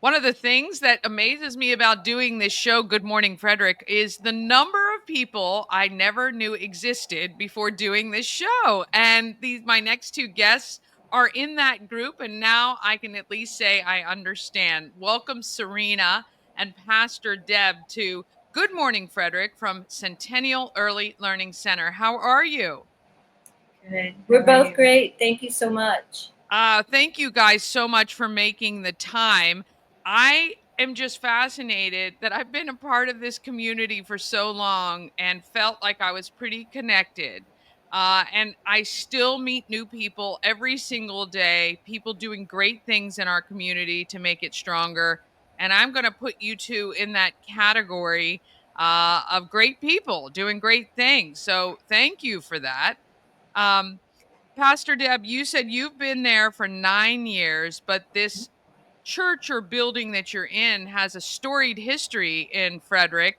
One of the things that amazes me about doing this show, Good Morning Frederick, is the number of people I never knew existed before doing this show. And my next two guests are in that group, and now I can at least say I understand. Welcome, Serena and Pastor Deb, to Good Morning Frederick from Centennial Early Learning Center. How are you? Good. We're both great. Thank you so much. Thank you guys so much for making the time. I am just fascinated that I've been a part of this community for so long and felt like I was pretty connected. And I still meet new people every single day, people doing great things in our community to make it stronger. And I'm going to put you two in that category of great people doing great things. So thank you for that. Um, Pastor Deb, you said you've been there for 9 years, but this church or building that you're in has a storied history in Frederick,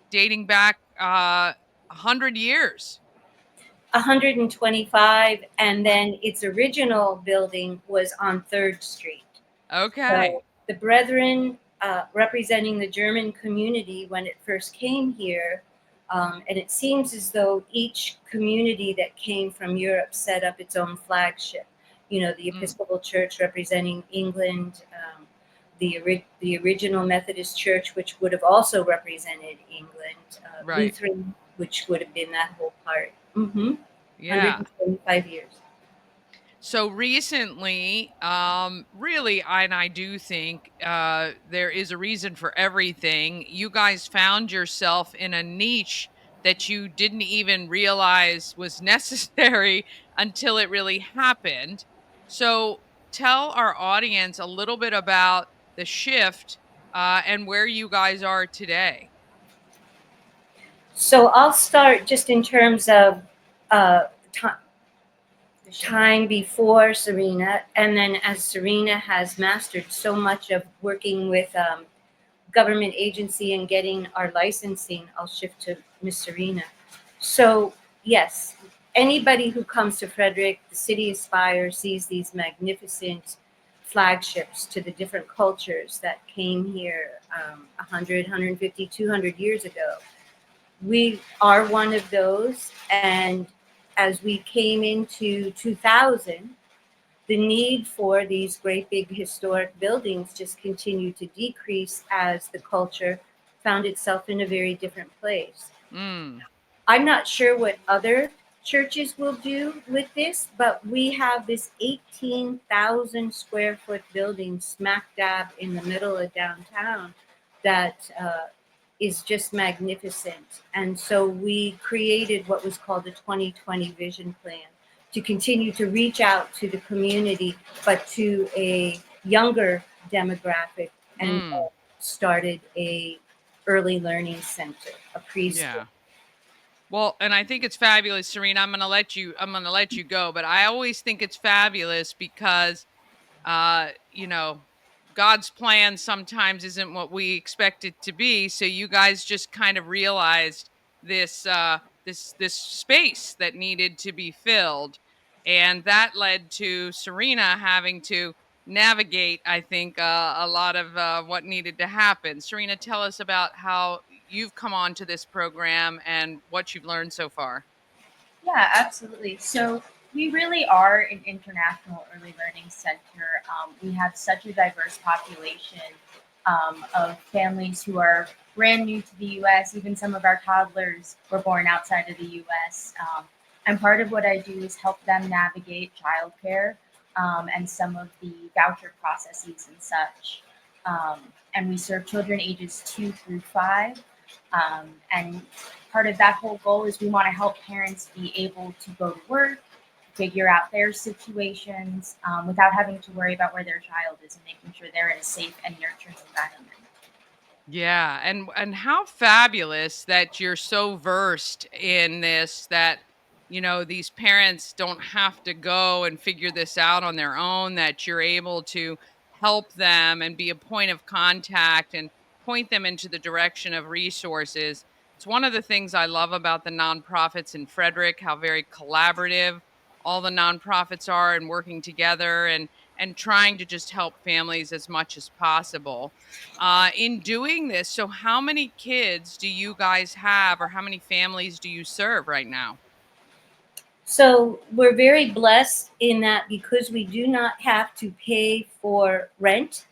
dating back 100 years. 125, and then its original building was on 3rd Street. Okay. So the Brethren, representing the German community when it first came here, and it seems as though each community that came from Europe set up its own flagship. You know, the Mm, Episcopal Church representing England, the original Methodist Church, which would have also represented England, right. Lutheran, which would have been that whole part. 125 Yeah. years. So recently, really, and I do think there is a reason for everything. You guys found yourself in a niche that you didn't even realize was necessary until it really happened. So tell our audience a little bit about the shift and where you guys are today. So I'll start just in terms of ti time before Serena, and then as Serena has mastered so much of working with government agency and getting our licensing, I'll shift to Miss Serena. So yes, anybody who comes to Frederick, the city aspires, sees these magnificent flagships to the different cultures that came here 100, 150, 200 years ago. We are one of those, and as we came into 2000, the need for these great big historic buildings just continued to decrease as the culture found itself in a very different place. Mm, I'm not sure what other churches will do with this, but we have this 18,000 square foot building smack dab in the middle of downtown that is just magnificent. And so we created what was called the 2020 Vision Plan to continue to reach out to the community, but to a younger demographic, and mm, started a early learning center, a preschool. yeah. Well, and I think it's fabulous, Serena. I'm going to let you go, but I always think it's fabulous because you know, God's plan sometimes isn't what we expect it to be. So you guys just kind of realized this space that needed to be filled, and that led to Serena having to navigate, I think, a lot of what needed to happen. Serena, tell us about how you've come on to this program and what you've learned so far. Yeah, absolutely. So we really are an international early learning center. We have such a diverse population of families who are brand new to the U.S. Even some of our toddlers were born outside of the U.S. And part of what I do is help them navigate childcare and some of the voucher processes and such. And we serve children ages 2 through 5. And part of that whole goal is we want to help parents be able to go to work, figure out their situations without having to worry about where their child is and making sure they're in a safe and nurturing environment. Yeah, and how fabulous that you're so versed in this that these parents don't have to go and figure this out on their own, that you're able to help them and be a point of contact and point them into the direction of resources. It's one of the things I love about the nonprofits in Frederick, how very collaborative all the nonprofits are and working together, and trying to just help families as much as possible. In doing this, so how many kids do you guys have, or how many families do you serve right now? So we're very blessed in that because we do not have to pay for rent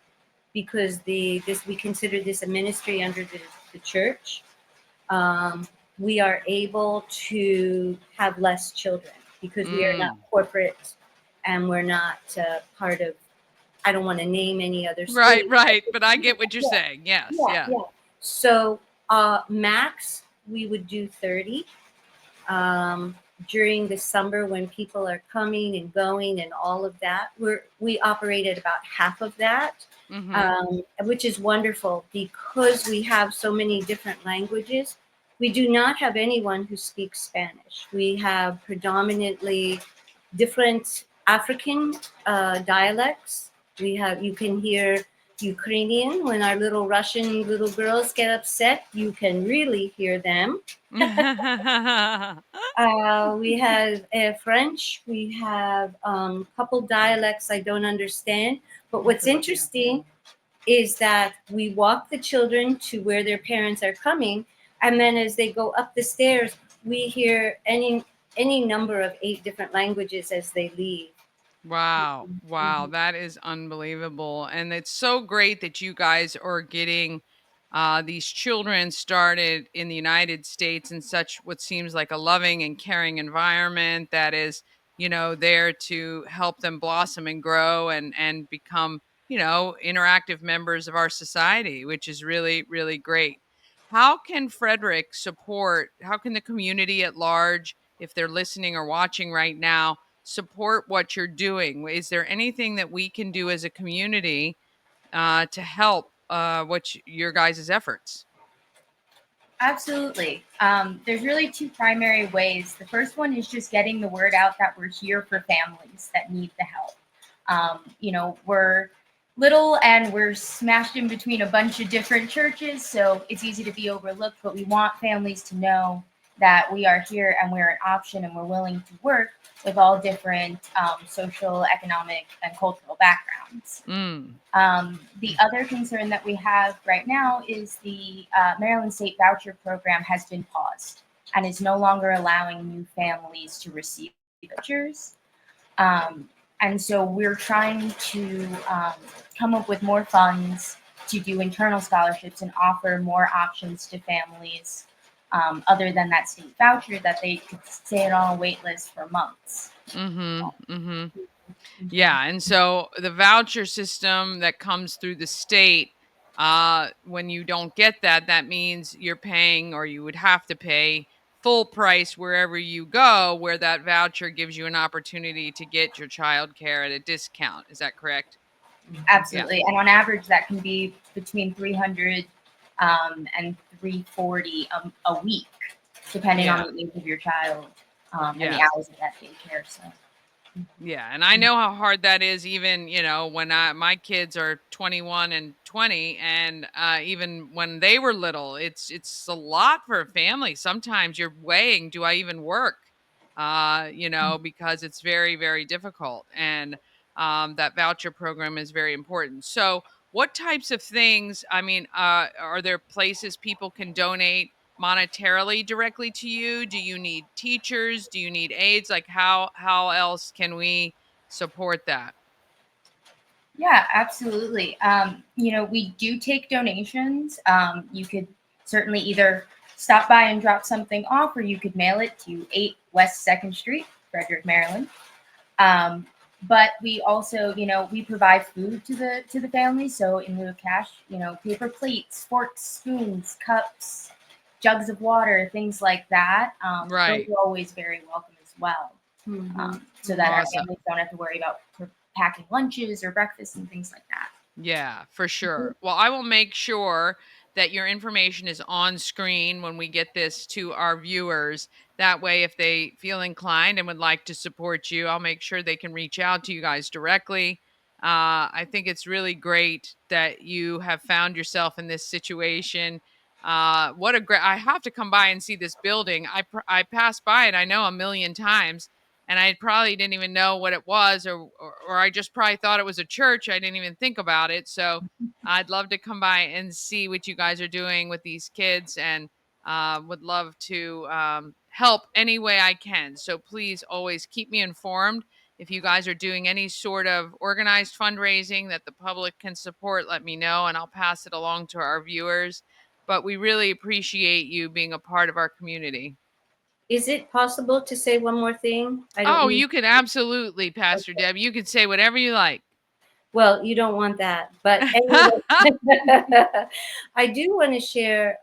because we consider this a ministry under the church. Um, we are able to have less children because we are not Mm. corporate and we're not part of. I don't want to name any other Right, schools. right. But I get what you're Yeah, saying. Yes, yeah, yeah. yeah. So max we would do 30. Um, During the summer when people are coming and going and all of that, we operate at about half of that, Mm-hmm. which is wonderful because we have so many different languages. We do not have anyone who speaks Spanish. We have predominantly different African dialects. You can hear Ukrainian when our little Russian little girls get upset. You can really hear them. We have French. We have a couple dialects I don't understand. But what's interesting is that we walk the children to where their parents are coming, and then as they go up the stairs, we hear any number of 8 different languages as they leave. Wow. Wow. That is unbelievable. And it's so great that you guys are getting these children started in the United States in such what seems like a loving and caring environment that is, there to help them blossom and grow and become, interactive members of our society, which is really, really great. How can the community at large, if they're listening or watching right now, support what you're doing? Is there anything that we can do as a community to help your guys' efforts? Absolutely. There's really two primary ways. The first one is just getting the word out that we're here for families that need the help. We're little and we're smashed in between a bunch of different churches, so it's easy to be overlooked, but we want families to know that we are here and we're an option and we're willing to work with all different social, economic, and cultural backgrounds. Mm. The other concern that we have right now is the Maryland State Voucher Program has been paused and is no longer allowing new families to receive vouchers. And so we're trying to come up with more funds to do internal scholarships and offer more options to families other than that state voucher that they could stay on a wait list for months. Mm-hmm. Mm-hmm. Yeah, and so the voucher system that comes through the state, when you don't get that, that means you're paying, or you would have to pay full price wherever you go, where that voucher gives you an opportunity to get your child care at a discount. Is that correct? Yeah. Absolutely. And on average, that can be between 300 and 340 a week, depending on Yeah. the age of your child and the Yes. hours of that daycare. So, Yeah, and I know how hard that is, even, when my kids are 21 and 20, and even when they were little, it's a lot for a family. Sometimes you're weighing, do I even work? Because it's very, very difficult, and that voucher program is very important. So what types of things, I mean, are there places people can donate monetarily directly to you? Do you need teachers? Do you need aides? Like, how else can we support that? yeah, absolutely. We do take donations. You could certainly either stop by and drop something off, or you could mail it to 8 West 2nd Street, Frederick, Maryland. Um, but we also, we provide food to the family. So in lieu of cash, paper plates, forks, spoons, cups, jugs of water, things like that. Those Right. are always very welcome as well. So that our Awesome. families don't have to worry about packing lunches or breakfast and things like that. Yeah, for sure. Well, I will make sure that your information is on screen when we get this to our viewers. That way, if they feel inclined and would like to support you, I'll make sure they can reach out to you guys directly. I think it's really great that you have found yourself in this situation. What a great! I have to come by and see this building. I pass by it, I know, a million times, and I probably didn't even know what it was, or I just probably thought it was a church. I didn't even think about it. So I'd love to come by and see what you guys are doing with these kids, and would love to help any way I can. So please always keep me informed. If you guys are doing any sort of organized fundraising that the public can support, let me know and I'll pass it along to our viewers. But we really appreciate you being a part of our community. Is it possible to say one more thing? I don't Oh, mean. you can absolutely, Pastor Deb. You can say whatever you like. Well, you don't want that. But anyway, I do want to share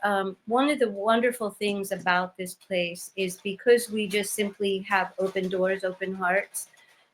one of the wonderful things about this place is because we just simply have open doors, open hearts,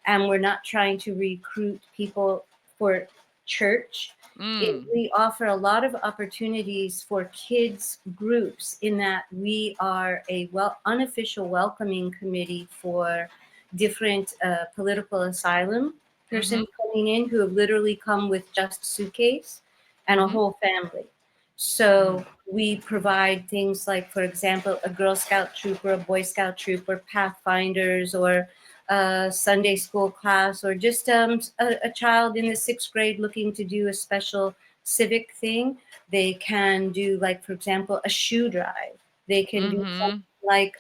and we're not trying to recruit people for church. Mm, We offer a lot of opportunities for kids groups in that we are a unofficial welcoming committee for different political asylum mhm, persons coming in who have literally come with just a suitcase and a mhm, whole family. mm, So we provide things like, for example, a Girl Scout troop or a Boy Scout troop or Pathfinders or a Sunday school class or just a child in the 6th grade looking to do a special civic thing. They can do, like, for example, a shoe drive. They can do something mhm, like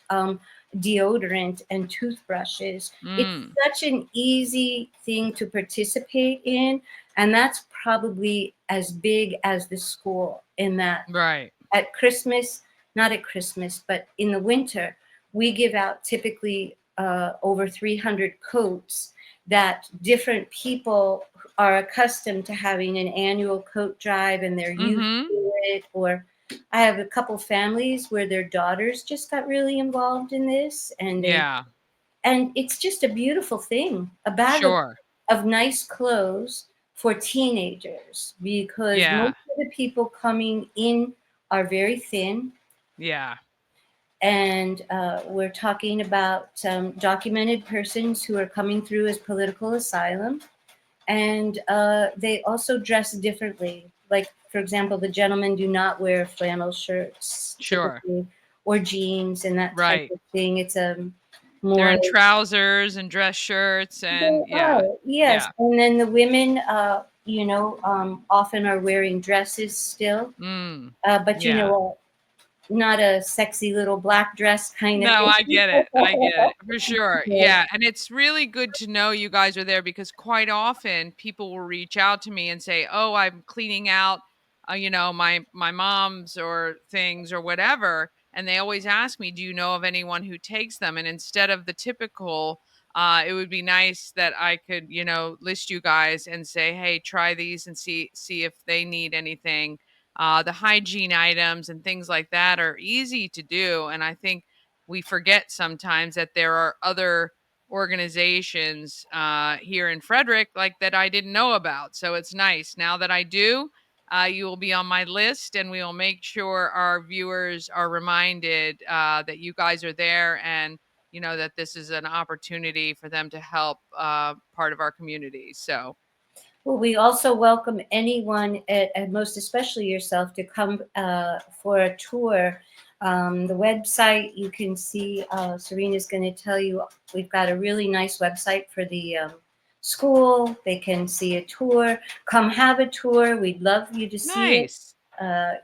deodorant and toothbrushes. It's mm. such an easy thing to participate in, and that's probably as big as the school in that Right. at Christmas, not at Christmas, but in the winter, we give out typically over 300 coats that different people are accustomed to having an annual coat drive and they're used Mhm. to it. Or I have a couple families where their daughters just got really involved in this, Yeah. and it's just a beautiful thing. A bag Sure. of nice clothes for teenagers because Yeah. most of the people coming in are very thin. Yeah. And we're talking about documented persons who are coming through as political asylum. And they also dress differently. Like, for example, the gentlemen do not wear flannel shirts Sure. typically or jeans and that type Right. of thing. It's a They're more. in trousers and dress shirts They and yeah. are, yes. Yeah. And then the women, often are wearing dresses still, Mm. but Yeah. not a sexy little black dress kind of No, thing. I get it. I get it. For sure. Yeah. Yeah, and it's really good to know you guys are there because quite often people will reach out to me and say, "Oh, I'm cleaning out, my mom's or things or whatever," and they always ask me, "Do you know of anyone who takes them?" And instead of the typical, it would be nice that I could, list you guys and say, "Hey, try these and see if they need anything." The hygiene items and things like that are easy to do, and I think we forget sometimes that there are other organizations here in Frederick like that I didn't know about. So it's nice now that I do. You will be on my list, and we will make sure our viewers are reminded that you guys are there, and that this is an opportunity for them to help part of our community. So Well, we also welcome anyone, and most especially yourself, to come for a tour. The website, you can see, Serena's going to tell you, we've got a really nice website for the school. They can see a tour. Come have a tour. We'd love you to see it. nice.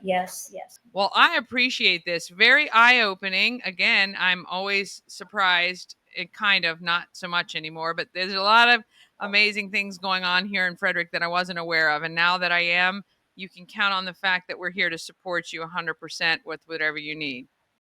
Yes, yes. Well, I appreciate this. Very eye opening. Again, I'm always surprised. It kind of not so much anymore, but there's a lot of amazing things going on here in Frederick that I wasn't aware of. And now that I am, you can count on the fact that we're here to support you 100% with whatever you need.